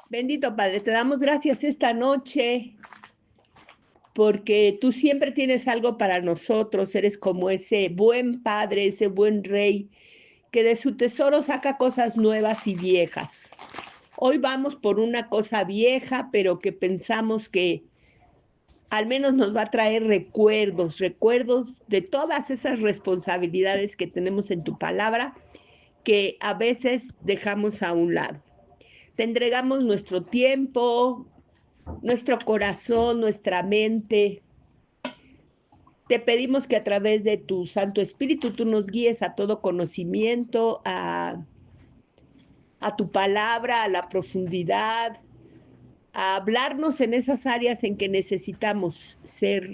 Bendito Padre, te damos gracias esta noche porque tú siempre tienes algo para nosotros. Eres como ese buen Padre, ese buen Rey, que de su tesoro saca cosas nuevas y viejas. Hoy vamos por una cosa vieja, pero que pensamos que al menos nos va a traer recuerdos de todas esas responsabilidades que tenemos en tu palabra, que a veces dejamos a un lado. Te entregamos nuestro tiempo, nuestro corazón, nuestra mente. Te pedimos que a través de tu Santo Espíritu tú nos guíes a todo conocimiento, a tu palabra, a la profundidad, a hablarnos en esas áreas en que necesitamos ser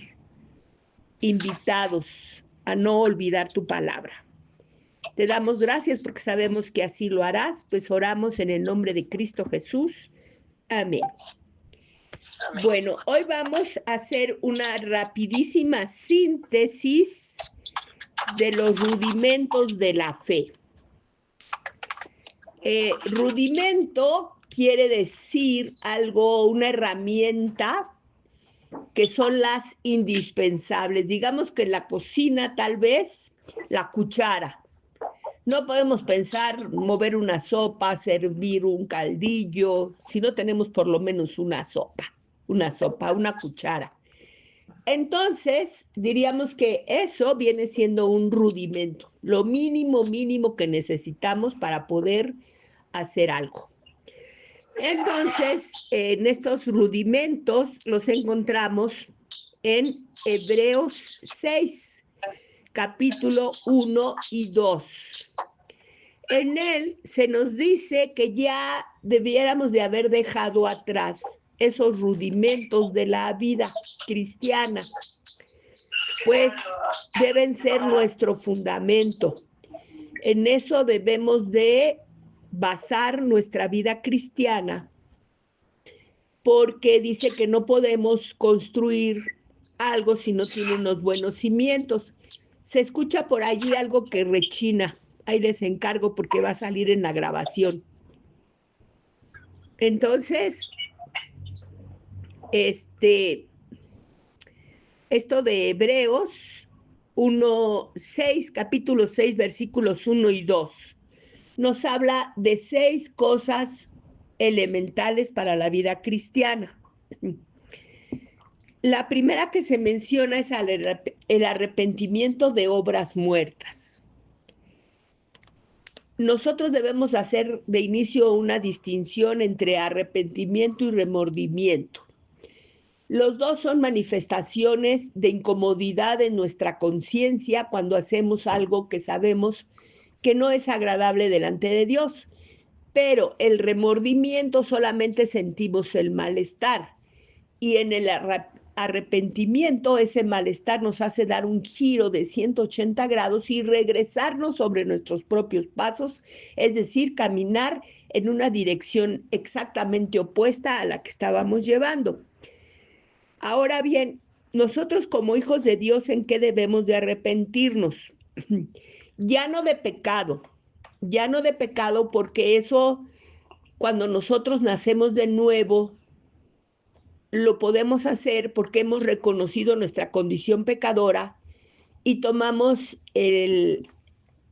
invitados a no olvidar tu palabra. Te damos gracias porque sabemos que así lo harás, pues oramos en el nombre de Cristo Jesús. Amén. Bueno, hoy vamos a hacer una rapidísima síntesis de los rudimentos de la fe. Rudimento quiere decir algo, una herramienta que son las indispensables. Digamos que en la cocina tal vez la cuchara. No podemos pensar mover una sopa, servir un caldillo, si no tenemos por lo menos una cuchara. Entonces, diríamos que eso viene siendo un rudimento, lo mínimo que necesitamos para poder hacer algo. Entonces, en estos rudimentos los encontramos en Hebreos 6, capítulo 1 y 2. En él se nos dice que ya debiéramos de haber dejado atrás esos rudimentos de la vida cristiana, pues deben ser nuestro fundamento. En eso debemos de basar nuestra vida cristiana, porque dice que no podemos construir algo si no tiene unos buenos cimientos. Se escucha por allí algo que rechina. Ahí les encargo porque va a salir en la grabación. Entonces, esto de Hebreos 1:6, capítulo 6, versículos 1 y 2, nos habla de 6 cosas elementales para la vida cristiana. La primera que se menciona es el arrepentimiento de obras muertas. Nosotros debemos hacer de inicio una distinción entre arrepentimiento y remordimiento. Los dos son manifestaciones de incomodidad en nuestra conciencia cuando hacemos algo que sabemos que no es agradable delante de Dios. Pero el remordimiento solamente sentimos el malestar, y en el arrepentimiento ese malestar nos hace dar un giro de 180 grados y regresarnos sobre nuestros propios pasos, es decir, caminar en una dirección exactamente opuesta a la que estábamos llevando. Ahora bien, nosotros como hijos de Dios, ¿en qué debemos de arrepentirnos? Ya no de pecado, porque eso, cuando nosotros nacemos de nuevo, lo podemos hacer porque hemos reconocido nuestra condición pecadora y tomamos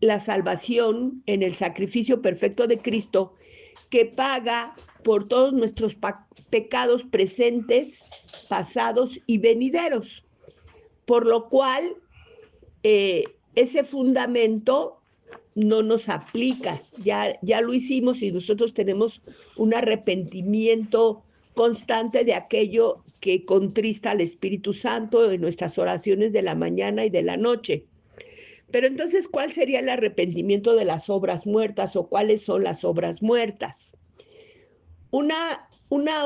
la salvación en el sacrificio perfecto de Cristo, que paga por todos nuestros pecados presentes, pasados y venideros. Por lo cual, ese fundamento no nos aplica, ya lo hicimos y nosotros tenemos un arrepentimiento constante de aquello que contrista al Espíritu Santo en nuestras oraciones de la mañana y de la noche. Pero entonces, ¿cuál sería el arrepentimiento de las obras muertas o cuáles son las obras muertas? Una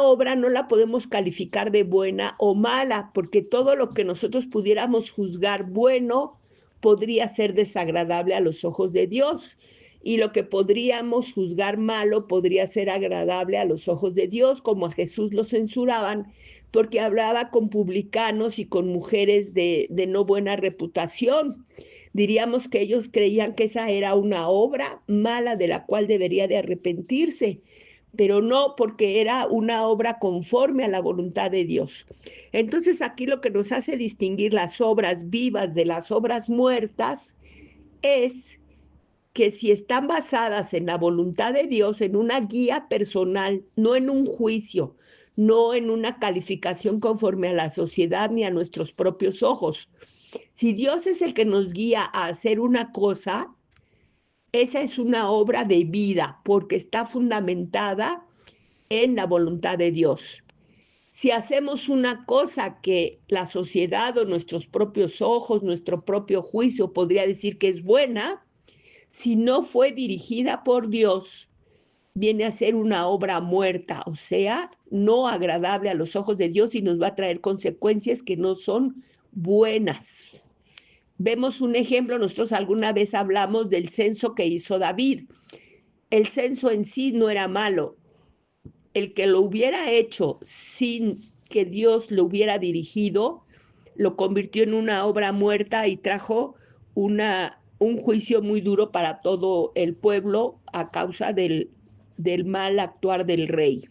obra no la podemos calificar de buena o mala, porque todo lo que nosotros pudiéramos juzgar bueno podría ser desagradable a los ojos de Dios, y lo que podríamos juzgar malo podría ser agradable a los ojos de Dios, como a Jesús lo censuraban, porque hablaba con publicanos y con mujeres de no buena reputación. Diríamos que ellos creían que esa era una obra mala de la cual debería de arrepentirse, pero no porque era una obra conforme a la voluntad de Dios. Entonces aquí lo que nos hace distinguir las obras vivas de las obras muertas es que si están basadas en la voluntad de Dios, en una guía personal, no en un juicio, no en una calificación conforme a la sociedad ni a nuestros propios ojos. Si Dios es el que nos guía a hacer una cosa, esa es una obra de vida porque está fundamentada en la voluntad de Dios. Si hacemos una cosa que la sociedad o nuestros propios ojos, nuestro propio juicio podría decir que es buena, si no fue dirigida por Dios, viene a ser una obra muerta, o sea, no agradable a los ojos de Dios y nos va a traer consecuencias que no son buenas. Vemos un ejemplo, nosotros alguna vez hablamos del censo que hizo David. El censo en sí no era malo. El que lo hubiera hecho sin que Dios lo hubiera dirigido, lo convirtió en una obra muerta y trajo un juicio muy duro para todo el pueblo a causa del mal actuar del rey.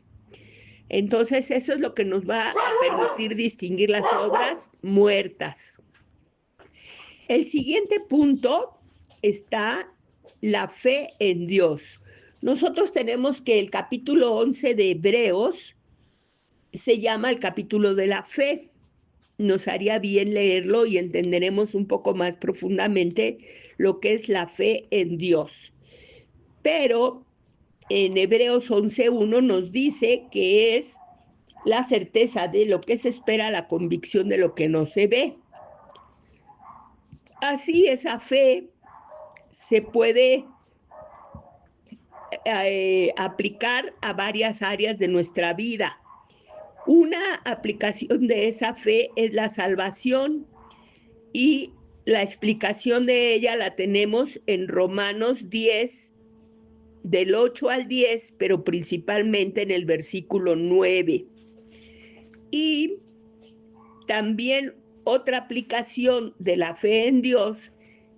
Entonces, eso es lo que nos va a permitir distinguir las obras muertas. El siguiente punto está la fe en Dios. Nosotros tenemos que el capítulo 11 de Hebreos se llama el capítulo de la fe. Nos haría bien leerlo y entenderemos un poco más profundamente lo que es la fe en Dios. Pero en Hebreos 11:1 nos dice que es la certeza de lo que se espera, la convicción de lo que no se ve. Así esa fe se puede aplicar a varias áreas de nuestra vida. Una aplicación de esa fe es la salvación y la explicación de ella la tenemos en Romanos 10, del 8 al 10, pero principalmente en el versículo 9. Y también otra aplicación de la fe en Dios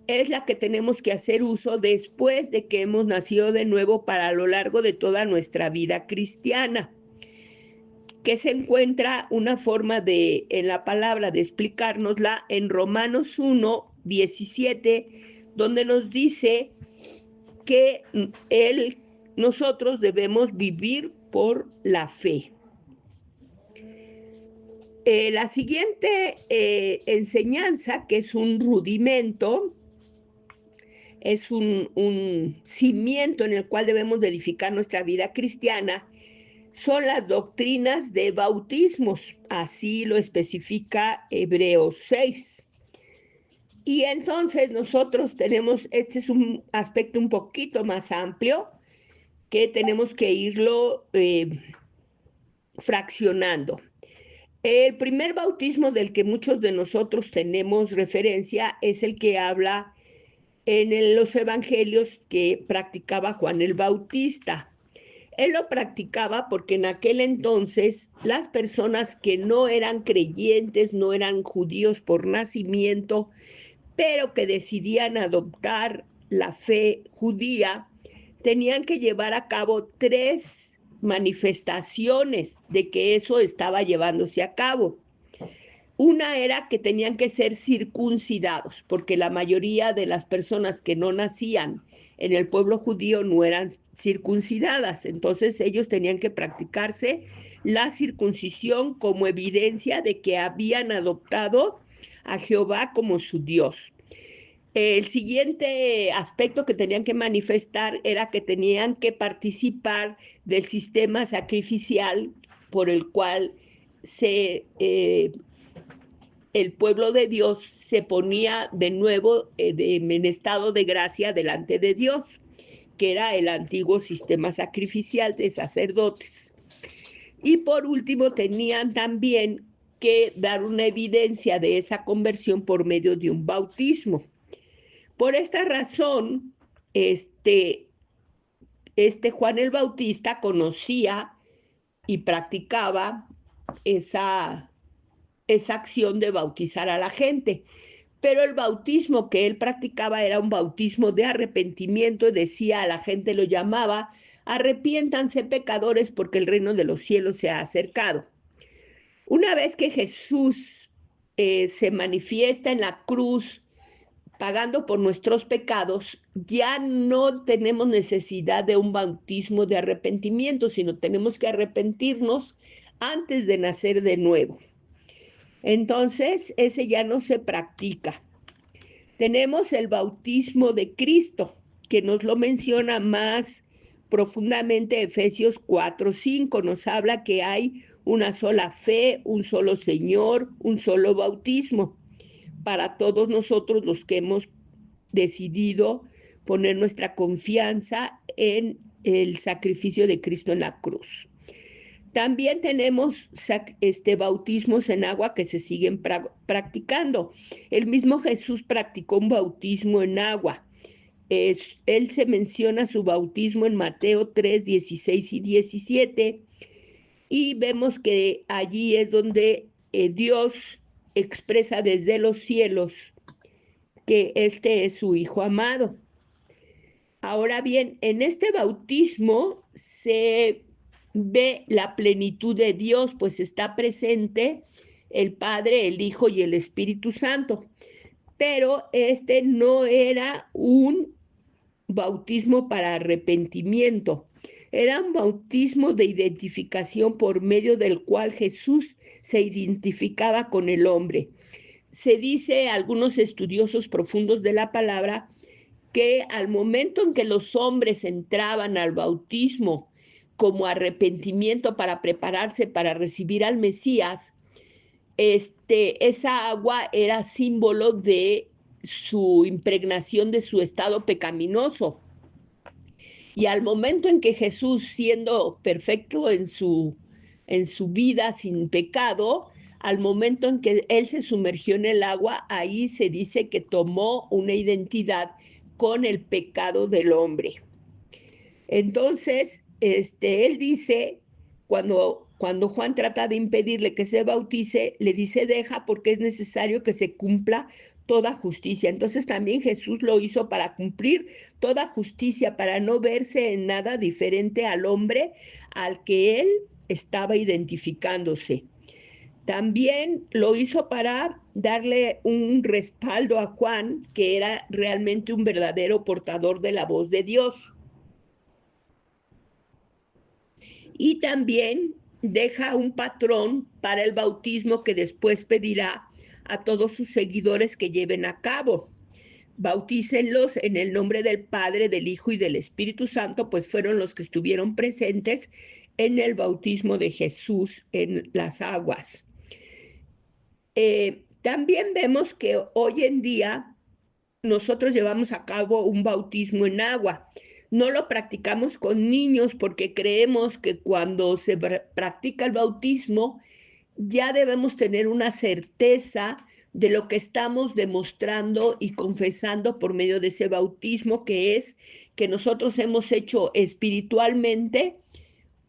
es la que tenemos que hacer uso después de que hemos nacido de nuevo para lo largo de toda nuestra vida cristiana, que se encuentra una forma en la palabra de explicárnosla en Romanos 1:17, donde nos dice que nosotros debemos vivir por la fe. La siguiente enseñanza, que es un rudimento, es un cimiento en el cual debemos de edificar nuestra vida cristiana, son las doctrinas de bautismos, así lo especifica Hebreos 6. Y entonces nosotros tenemos, este es un aspecto un poquito más amplio, que tenemos que irlo fraccionando. El primer bautismo del que muchos de nosotros tenemos referencia es el que habla en los evangelios que practicaba Juan el Bautista. Él lo practicaba porque en aquel entonces las personas que no eran creyentes, no eran judíos por nacimiento, pero que decidían adoptar la fe judía, tenían que llevar a cabo 3 manifestaciones de que eso estaba llevándose a cabo. Una era que tenían que ser circuncidados, porque la mayoría de las personas que no nacían en el pueblo judío no eran circuncidadas. Entonces ellos tenían que practicarse la circuncisión como evidencia de que habían adoptado a Jehová como su Dios. El siguiente aspecto que tenían que manifestar era que tenían que participar del sistema sacrificial por el cual el pueblo de Dios se ponía de nuevo en estado de gracia delante de Dios, que era el antiguo sistema sacrificial de sacerdotes. Y por último tenían también que dar una evidencia de esa conversión por medio de un bautismo. Por esta razón, Juan el Bautista conocía y practicaba esa acción de bautizar a la gente. Pero el bautismo que él practicaba era un bautismo de arrepentimiento, decía a la gente, lo llamaba arrepiéntanse pecadores porque el reino de los cielos se ha acercado. Una vez que Jesús se manifiesta en la cruz pagando por nuestros pecados, ya no tenemos necesidad de un bautismo de arrepentimiento, sino tenemos que arrepentirnos antes de nacer de nuevo. Entonces, ese ya no se practica. Tenemos el bautismo de Cristo, que nos lo menciona más profundamente Efesios 4:5. Nos habla que hay una sola fe, un solo Señor, un solo bautismo para todos nosotros los que hemos decidido poner nuestra confianza en el sacrificio de Cristo en la cruz. También tenemos bautismos en agua que se siguen practicando. El mismo Jesús practicó un bautismo en agua. Él se menciona su bautismo en Mateo 3, 16 y 17, y vemos que allí es donde Dios expresa desde los cielos que este es su Hijo amado. Ahora bien, en este bautismo se ve la plenitud de Dios, pues está presente el Padre, el Hijo y el Espíritu Santo. Pero este no era un bautismo para arrepentimiento, era un bautismo de identificación por medio del cual Jesús se identificaba con el hombre. Se dice, algunos estudiosos profundos de la palabra, que al momento en que los hombres entraban al bautismo como arrepentimiento para prepararse para recibir al Mesías, esa agua era símbolo de su impregnación de su estado pecaminoso. Y al momento en que Jesús, siendo perfecto en su vida sin pecado, al momento en que él se sumergió en el agua, ahí se dice que tomó una identidad con el pecado del hombre. Entonces, él dice, cuando Juan trata de impedirle que se bautice, le dice, deja, porque es necesario que se cumpla toda justicia. Entonces también Jesús lo hizo para cumplir toda justicia, para no verse en nada diferente al hombre al que él estaba identificándose. También lo hizo para darle un respaldo a Juan, que era realmente un verdadero portador de la voz de Dios. Y también deja un patrón para el bautismo que después pedirá a todos sus seguidores que lleven a cabo. Bautícenlos en el nombre del Padre, del Hijo y del Espíritu Santo, pues fueron los que estuvieron presentes en el bautismo de Jesús en las aguas. También vemos que hoy en día nosotros llevamos a cabo un bautismo en agua. No lo practicamos con niños porque creemos que cuando se practica el bautismo ya debemos tener una certeza de lo que estamos demostrando y confesando por medio de ese bautismo, que es que nosotros hemos hecho espiritualmente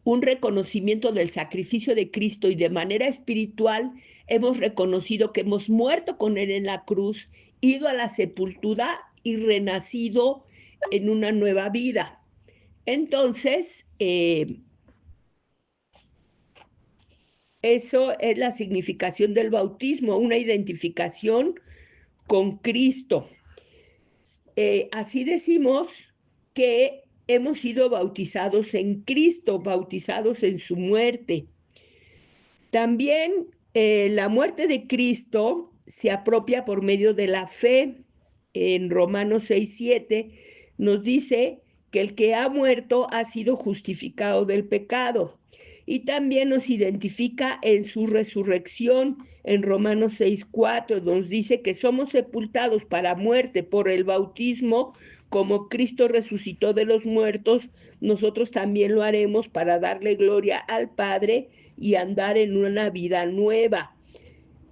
un reconocimiento del sacrificio de Cristo y de manera espiritual hemos reconocido que hemos muerto con Él en la cruz, ido a la sepultura y renacido en una nueva vida. Entonces, eso es la significación del bautismo, una identificación con Cristo. Así decimos que hemos sido bautizados en Cristo, bautizados en su muerte. También la muerte de Cristo se apropia por medio de la fe. En Romanos 6:7 nos dice que el que ha muerto ha sido justificado del pecado. Y también nos identifica en su resurrección. En Romanos 6:4 nos dice que somos sepultados para muerte por el bautismo, como Cristo resucitó de los muertos, nosotros también lo haremos para darle gloria al Padre y andar en una vida nueva.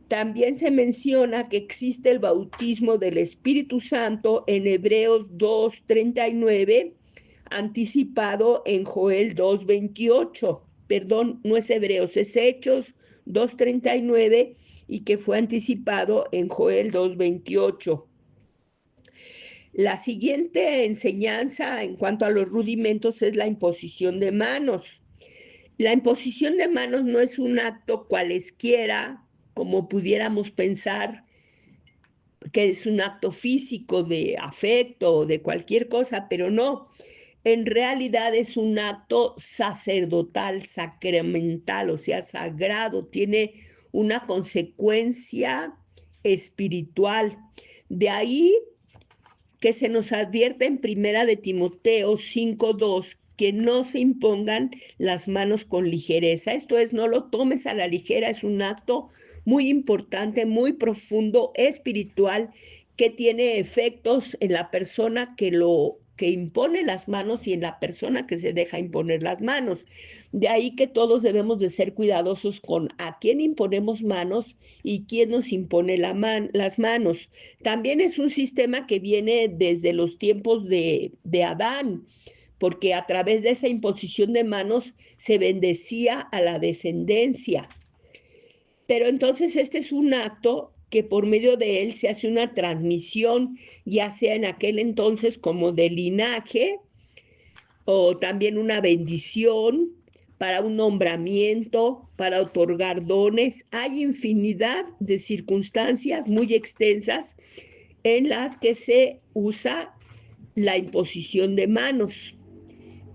También se menciona que existe el bautismo del Espíritu Santo en Hebreos 2:39, anticipado en Joel 2:28. Perdón, no es Hebreos, es Hechos 2:39 y que fue anticipado en Joel 2:28. La siguiente enseñanza en cuanto a los rudimentos es la imposición de manos. La imposición de manos no es un acto cualesquiera, como pudiéramos pensar que es un acto físico de afecto o de cualquier cosa, pero no. En realidad es un acto sacerdotal, sacramental, o sea, sagrado, tiene una consecuencia espiritual. De ahí que se nos advierte en Primera de Timoteo 5:2 que no se impongan las manos con ligereza. Esto es, no lo tomes a la ligera, es un acto muy importante, muy profundo, espiritual, que tiene efectos en la persona que impone las manos y en la persona que se deja imponer las manos. De ahí que todos debemos de ser cuidadosos con a quién imponemos manos y quién nos impone las manos. También es un sistema que viene desde los tiempos de Adán, porque a través de esa imposición de manos se bendecía a la descendencia. Pero entonces este es un acto que por medio de él se hace una transmisión, ya sea en aquel entonces como de linaje, o también una bendición para un nombramiento, para otorgar dones. Hay infinidad de circunstancias muy extensas en las que se usa la imposición de manos.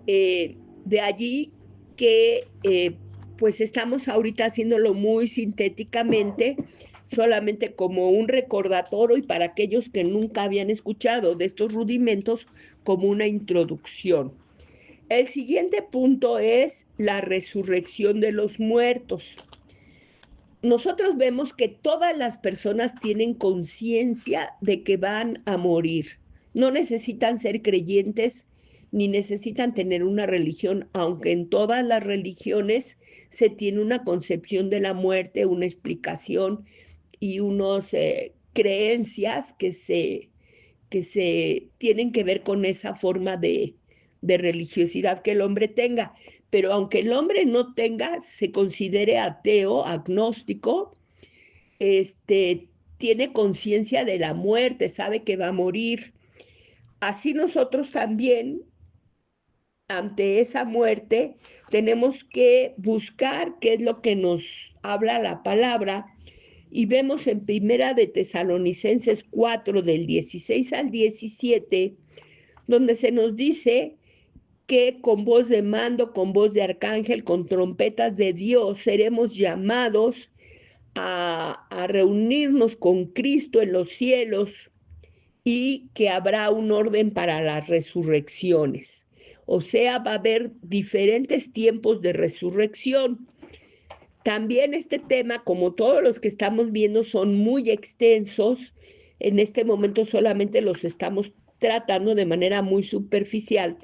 De allí que pues estamos ahorita haciéndolo muy sintéticamente, solamente como un recordatorio y para aquellos que nunca habían escuchado de estos rudimentos, como una introducción. El siguiente punto es la resurrección de los muertos. Nosotros vemos que todas las personas tienen conciencia de que van a morir. No necesitan ser creyentes ni necesitan tener una religión, aunque en todas las religiones se tiene una concepción de la muerte, una explicación y unas creencias que se tienen que ver con esa forma de religiosidad que el hombre tenga. Pero aunque el hombre no tenga, se considere ateo, agnóstico, tiene conciencia de la muerte, sabe que va a morir. Así nosotros también, ante esa muerte, tenemos que buscar qué es lo que nos habla la palabra. Y vemos en Primera de Tesalonicenses 4, del 16 al 17, donde se nos dice que con voz de mando, con voz de arcángel, con trompetas de Dios, seremos llamados a reunirnos con Cristo en los cielos y que habrá un orden para las resurrecciones. O sea, va a haber diferentes tiempos de resurrección. También este tema, como todos los que estamos viendo, son muy extensos. En este momento solamente los estamos tratando de manera muy superficial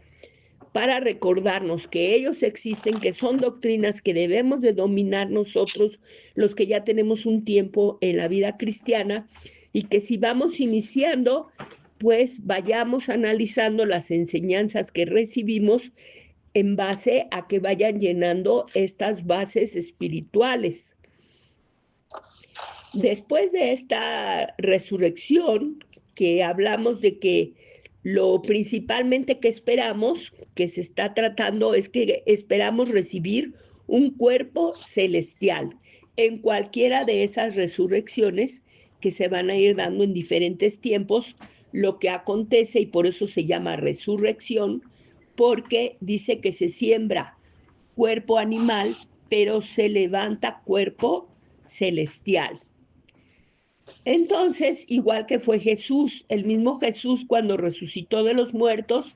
para recordarnos que ellos existen, que son doctrinas que debemos de dominar nosotros, los que ya tenemos un tiempo en la vida cristiana, y que si vamos iniciando, pues vayamos analizando las enseñanzas que recibimos en base a que vayan llenando estas bases espirituales. Después de esta resurrección, que hablamos de que lo principalmente que esperamos, que se está tratando, es que esperamos recibir un cuerpo celestial en cualquiera de esas resurrecciones que se van a ir dando en diferentes tiempos. Lo que acontece, y por eso se llama resurrección, porque dice que se siembra cuerpo animal, pero se levanta cuerpo celestial. Entonces, igual que fue Jesús, el mismo Jesús cuando resucitó de los muertos,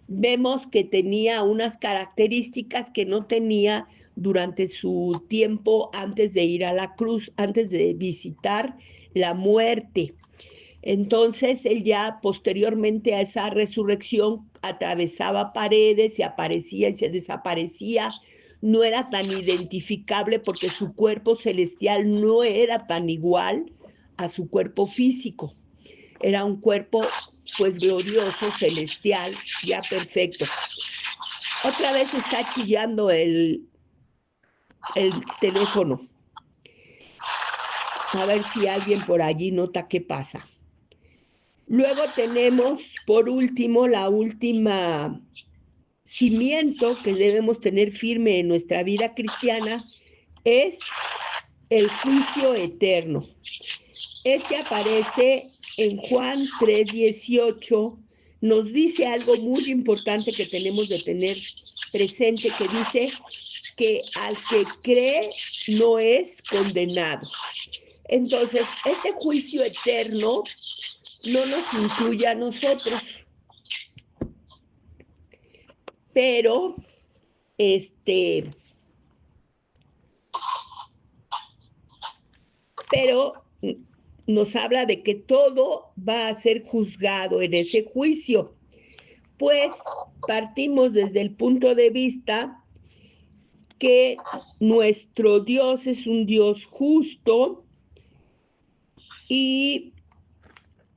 vemos que tenía unas características que no tenía durante su tiempo antes de ir a la cruz, antes de visitar la muerte. Entonces, él ya posteriormente a esa resurrección atravesaba paredes, se aparecía y se desaparecía. No era tan identificable porque su cuerpo celestial no era tan igual a su cuerpo físico. Era un cuerpo pues glorioso, celestial, ya perfecto. Otra vez está chillando el teléfono. A ver si alguien por allí nota qué pasa. Luego tenemos, por último, la última cimiento que debemos tener firme en nuestra vida cristiana es el juicio eterno. Este aparece en Juan 3:18, nos dice algo muy importante que tenemos de tener presente, que dice que al que cree no es condenado. Entonces, este juicio eterno no nos incluye a nosotros, pero nos habla de que todo va a ser juzgado en ese juicio. Pues partimos desde el punto de vista que nuestro Dios es un Dios justo y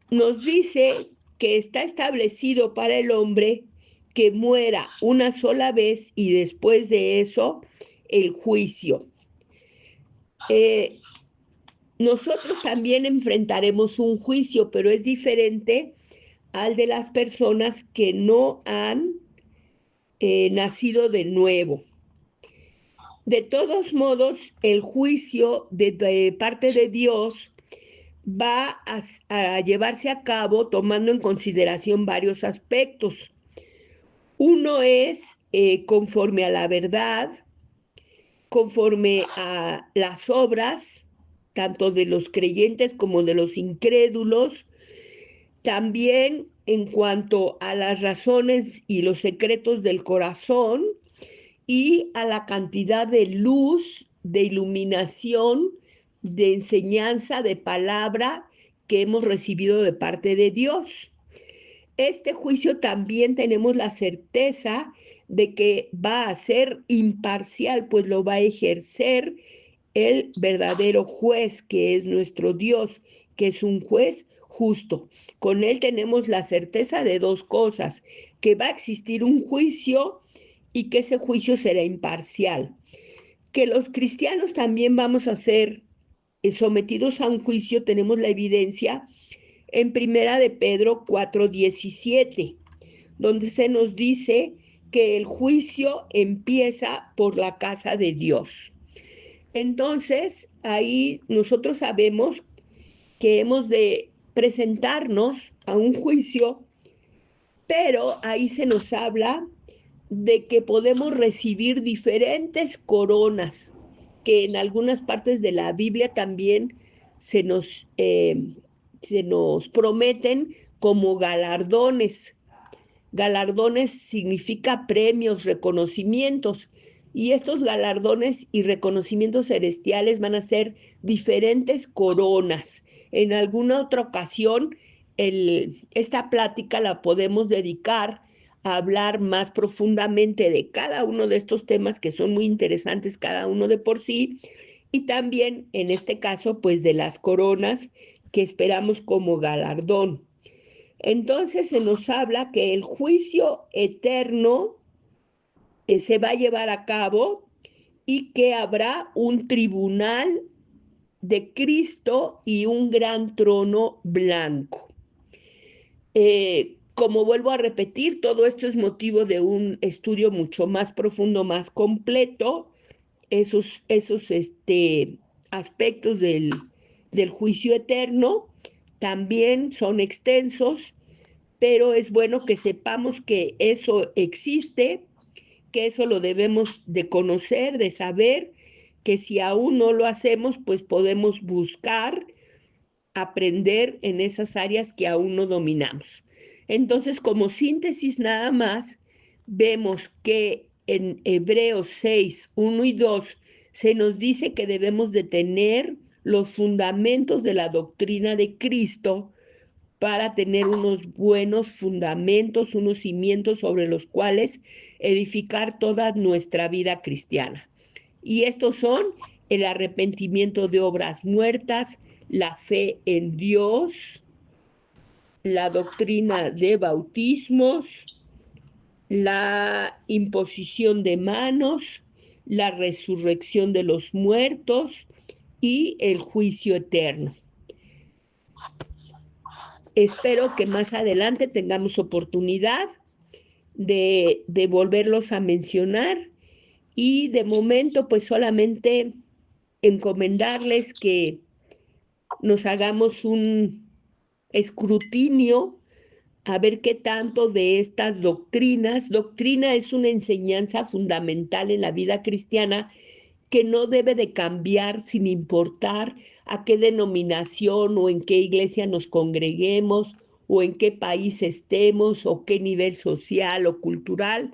nos dice que está establecido para el hombre que muera una sola vez y después de eso el juicio. Nosotros también enfrentaremos un juicio, pero es diferente al de las personas que no han nacido de nuevo. De todos modos, el juicio de parte de Dios va a llevarse a cabo tomando en consideración varios aspectos. Uno es conforme a la verdad, conforme a las obras, tanto de los creyentes como de los incrédulos, también en cuanto a las razones y los secretos del corazón y a la cantidad de luz, de iluminación, de enseñanza, de palabra que hemos recibido de parte de Dios. Este juicio también tenemos la certeza de que va a ser imparcial, pues lo va a ejercer el verdadero juez, que es nuestro Dios, que es un juez justo. Con él tenemos la certeza de dos cosas: que va a existir un juicio y que ese juicio será imparcial. Que los cristianos también vamos a ser sometidos a un juicio, tenemos la evidencia en Primera de Pedro 4:17, donde se nos dice que el juicio empieza por la casa de Dios. Entonces, ahí nosotros sabemos que hemos de presentarnos a un juicio, pero ahí se nos habla de que podemos recibir diferentes coronas, que en algunas partes de la Biblia también se nos prometen como galardones. Galardones significa premios, reconocimientos, y estos galardones y reconocimientos celestiales van a ser diferentes coronas. En alguna otra ocasión, esta plática la podemos dedicar a hablar más profundamente de cada uno de estos temas, que son muy interesantes cada uno de por sí, y también en este caso pues de las coronas que esperamos como galardón. Entonces se nos habla que el juicio eterno se va a llevar a cabo y que habrá un tribunal de Cristo y un gran trono blanco. Como vuelvo a repetir, todo esto es motivo de un estudio mucho más profundo, más completo. Esos aspectos del juicio eterno también son extensos, pero es bueno que sepamos que eso existe, que eso lo debemos de conocer, de saber, que si aún no lo hacemos, pues podemos buscar aprender en esas áreas que aún no dominamos. Entonces, como síntesis nada más, vemos que en Hebreos 6, 1 y 2 se nos dice que debemos de tener los fundamentos de la doctrina de Cristo para tener unos buenos fundamentos, unos cimientos sobre los cuales edificar toda nuestra vida cristiana. Y estos son el arrepentimiento de obras muertas, la fe en Dios, la doctrina de bautismos, la imposición de manos, la resurrección de los muertos y el juicio eterno. Espero que más adelante tengamos oportunidad de volverlos a mencionar, y de momento pues solamente encomendarles que nos hagamos un escrutinio a ver qué tanto de estas doctrinas. Doctrina es una enseñanza fundamental en la vida cristiana que no debe de cambiar sin importar a qué denominación o en qué iglesia nos congreguemos o en qué país estemos o qué nivel social o cultural.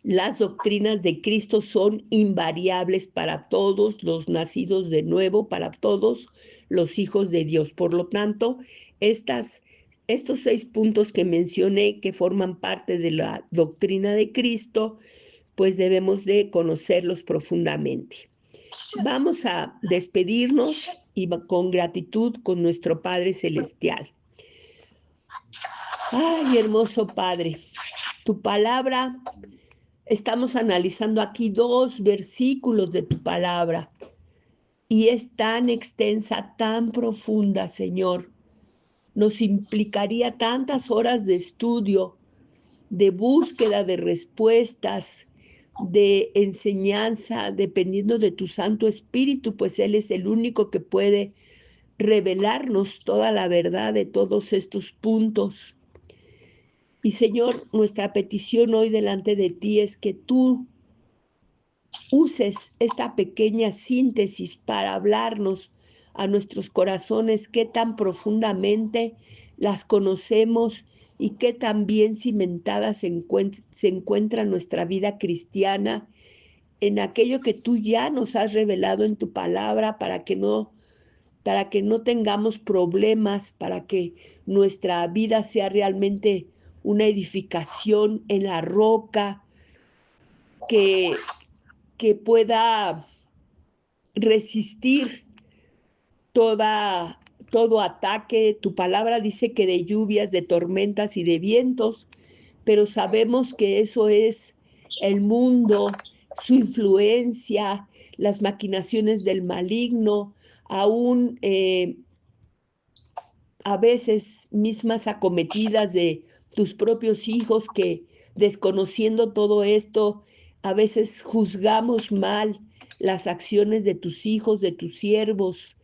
Las doctrinas de Cristo son invariables para todos los nacidos de nuevo, para todos los hijos de Dios. Por lo tanto, estos 6 puntos que mencioné, que forman parte de la doctrina de Cristo, pues debemos de conocerlos profundamente. Vamos a despedirnos y con gratitud con nuestro Padre Celestial. Ay, hermoso Padre, tu palabra, estamos analizando aquí 2 versículos de tu palabra, y es tan extensa, tan profunda, Señor. Nos implicaría tantas horas de estudio, de búsqueda de respuestas, de enseñanza, dependiendo de tu Santo Espíritu, pues Él es el único que puede revelarnos toda la verdad de todos estos puntos. Y Señor, nuestra petición hoy delante de ti es que tú uses esta pequeña síntesis para hablarnos a nuestros corazones qué tan profundamente las conocemos y qué tan bien cimentadas se encuentra nuestra vida cristiana en aquello que tú ya nos has revelado en tu palabra, para que no tengamos problemas, para que nuestra vida sea realmente una edificación en la roca, que pueda resistir todo ataque. Tu palabra dice que de lluvias, de tormentas y de vientos, pero sabemos que eso es el mundo, su influencia, las maquinaciones del maligno, aún a veces mismas acometidas de tus propios hijos, que desconociendo todo esto, a veces juzgamos mal las acciones de tus hijos, de tus siervos.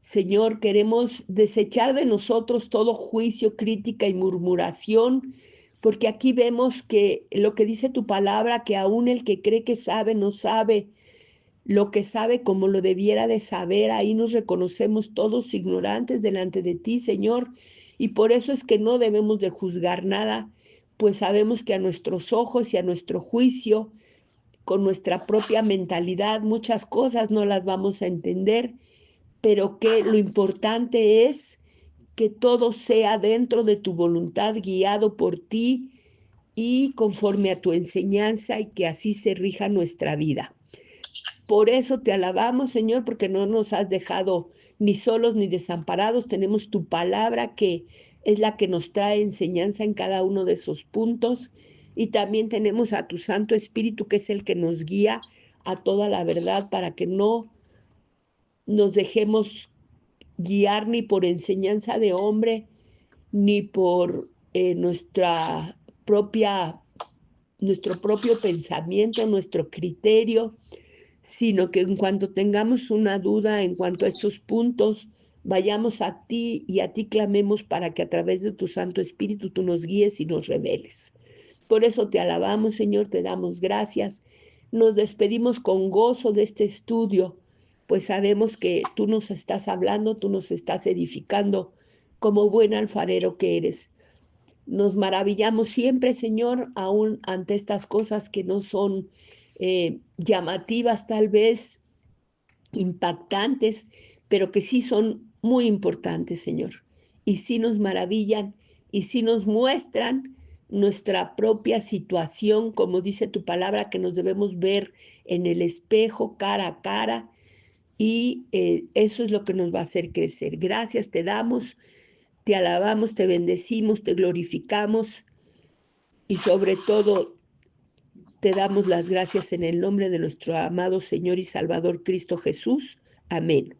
Señor, queremos desechar de nosotros todo juicio, crítica y murmuración, porque aquí vemos que lo que dice tu palabra, que aún el que cree que sabe, no sabe lo que sabe como lo debiera de saber. Ahí nos reconocemos todos ignorantes delante de ti, Señor, y por eso es que no debemos de juzgar nada, pues sabemos que a nuestros ojos y a nuestro juicio, con nuestra propia mentalidad, muchas cosas no las vamos a entender, pero que lo importante es que todo sea dentro de tu voluntad, guiado por ti y conforme a tu enseñanza, y que así se rija nuestra vida. Por eso te alabamos, Señor, porque no nos has dejado ni solos ni desamparados. Tenemos tu palabra, que es la que nos trae enseñanza en cada uno de esos puntos. Y también tenemos a tu Santo Espíritu, que es el que nos guía a toda la verdad, para que no nos dejemos guiar ni por enseñanza de hombre, ni por nuestro propio pensamiento, nuestro criterio, sino que en cuanto tengamos una duda en cuanto a estos puntos, vayamos a ti y a ti clamemos, para que a través de tu Santo Espíritu tú nos guíes y nos reveles. Por eso te alabamos, Señor, te damos gracias. Nos despedimos con gozo de este estudio, pues sabemos que tú nos estás hablando, tú nos estás edificando como buen alfarero que eres. Nos maravillamos siempre, Señor, aún ante estas cosas que no son llamativas, tal vez impactantes, pero que sí son muy importantes, Señor. Y sí nos maravillan y sí nos muestran nuestra propia situación, como dice tu palabra, que nos debemos ver en el espejo cara a cara, y eso es lo que nos va a hacer crecer. Gracias te damos, te alabamos, te bendecimos, te glorificamos, y sobre todo te damos las gracias en el nombre de nuestro amado Señor y Salvador Cristo Jesús. Amén.